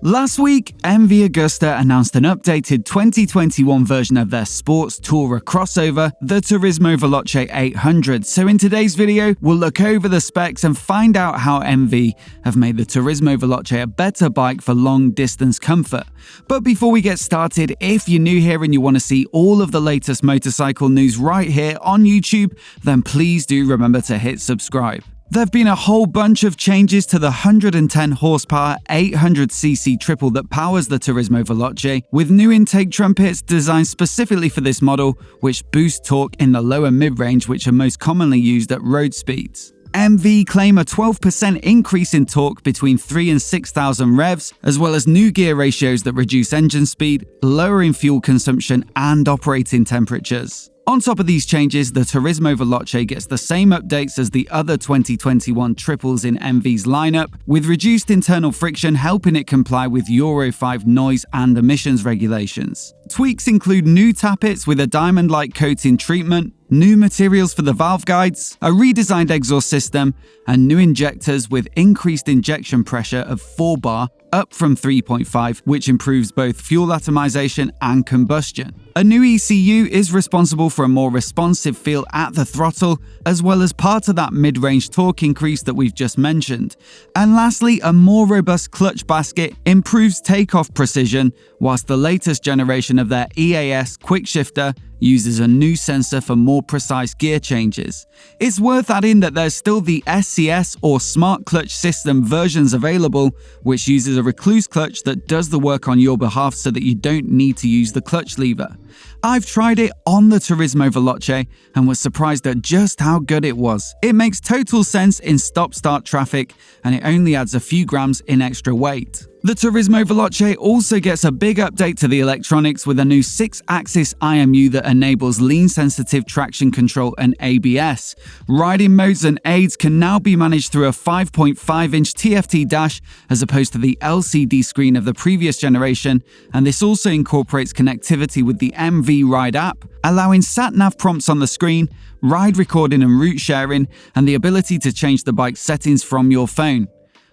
Last week, MV Agusta announced an updated 2021 version of their sports tourer crossover, the Turismo Veloce 800. So in today's video, we'll look over the specs and find out how MV have made the Turismo Veloce a better bike for long-distance comfort. But before we get started, if you're new here and you want to see all of the latest motorcycle news right here on YouTube, then please do remember to hit subscribe. There have been a whole bunch of changes to the 110 horsepower 800cc triple that powers the Turismo Veloce, with new intake trumpets designed specifically for this model, which boost torque in the lower mid-range, which are most commonly used at road speeds. MV claim a 12% increase in torque between 3,000 and 6,000 revs, as well as new gear ratios that reduce engine speed, lowering fuel consumption and operating temperatures. On top of these changes, the Turismo Veloce gets the same updates as the other 2021 triples in MV's lineup, with reduced internal friction helping it comply with Euro 5 noise and emissions regulations. Tweaks include new tappets with a diamond-like coating treatment, new materials for the valve guides, a redesigned exhaust system, and new injectors with increased injection pressure of 4 bar, up from 3.5, which improves both fuel atomization and combustion. A new ECU is responsible for a more responsive feel at the throttle, as well as part of that mid-range torque increase that we've just mentioned. And lastly, a more robust clutch basket improves takeoff precision, whilst the latest generation of their EAS quick shifter uses a new sensor for more precise gear changes. It's worth adding that there's still the SCS or Smart Clutch System versions available, which uses a recluse clutch that does the work on your behalf so that you don't need to use the clutch lever. I've tried it on the Turismo Veloce and was surprised at just how good it was. It makes total sense in stop-start traffic, and it only adds a few grams in extra weight. The Turismo Veloce also gets a big update to the electronics with a new 6-axis IMU that enables lean-sensitive traction control and ABS. Riding modes and aids can now be managed through a 5.5-inch TFT dash as opposed to the LCD screen of the previous generation, and this also incorporates connectivity with the MV Ride app, allowing sat-nav prompts on the screen, ride recording and route sharing, and the ability to change the bike settings from your phone.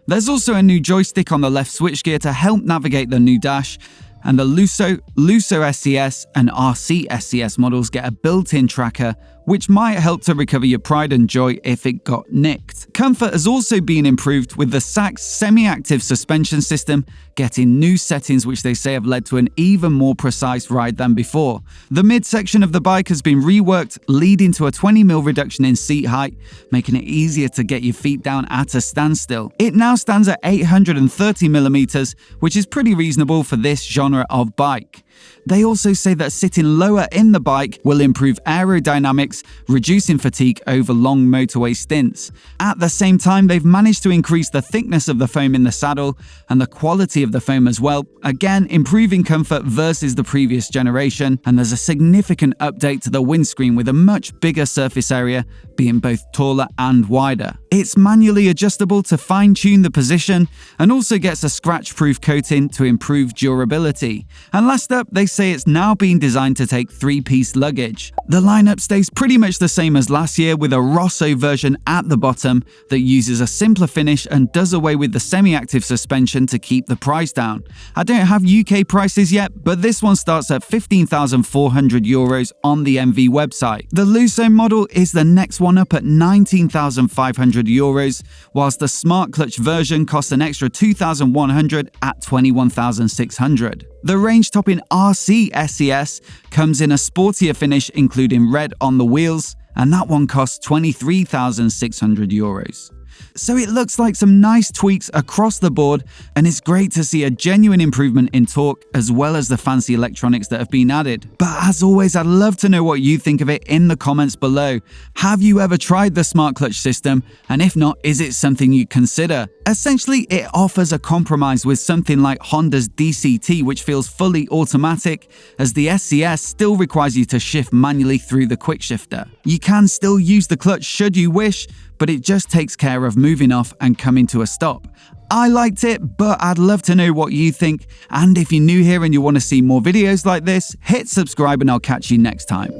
There's also a new joystick on the left switchgear to help navigate the new dash, and the Lusso SCS and RC SCS models get a built-in tracker, which might help to recover your pride and joy if it got nicked. Comfort has also been improved with the Sachs semi-active suspension system getting new settings which they say have led to an even more precise ride than before. The midsection of the bike has been reworked, leading to a 20mm reduction in seat height, making it easier to get your feet down at a standstill. It now stands at 830mm, which is pretty reasonable for this genre of bike. They also say that sitting lower in the bike will improve aerodynamics, reducing fatigue over long motorway stints. At the same time, they've managed to increase the thickness of the foam in the saddle and the quality of the foam as well, again improving comfort versus the previous generation, and there's a significant update to the windscreen with a much bigger surface area, being both taller and wider. It's manually adjustable to fine-tune the position and also gets a scratch-proof coating to improve durability. And last up, they say it's now being designed to take 3-piece luggage. The lineup stays pretty much the same as last year, with a Rosso version at the bottom that uses a simpler finish and does away with the semi-active suspension to keep the price down. I don't have UK prices yet, but this one starts at €15,400 on the MV website. The Lusso model is the next one up at €19,500, whilst the Smart Clutch version costs an extra €2,100 at €21,600. The range-topping RC SCS comes in a sportier finish including red on the wheels, and that one costs €23,600. So it looks like some nice tweaks across the board, and it's great to see a genuine improvement in torque as well as the fancy electronics that have been added. But as always, I'd love to know what you think of it in the comments below. Have you ever tried the Smart Clutch system? And if not, is it something you'd consider? Essentially, it offers a compromise with something like Honda's DCT, which feels fully automatic, as the SCS still requires you to shift manually through the quick shifter. You can still use the clutch should you wish, but it just takes care of moving off and coming to a stop. I liked it, but I'd love to know what you think. And if you're new here and you want to see more videos like this, hit subscribe and I'll catch you next time.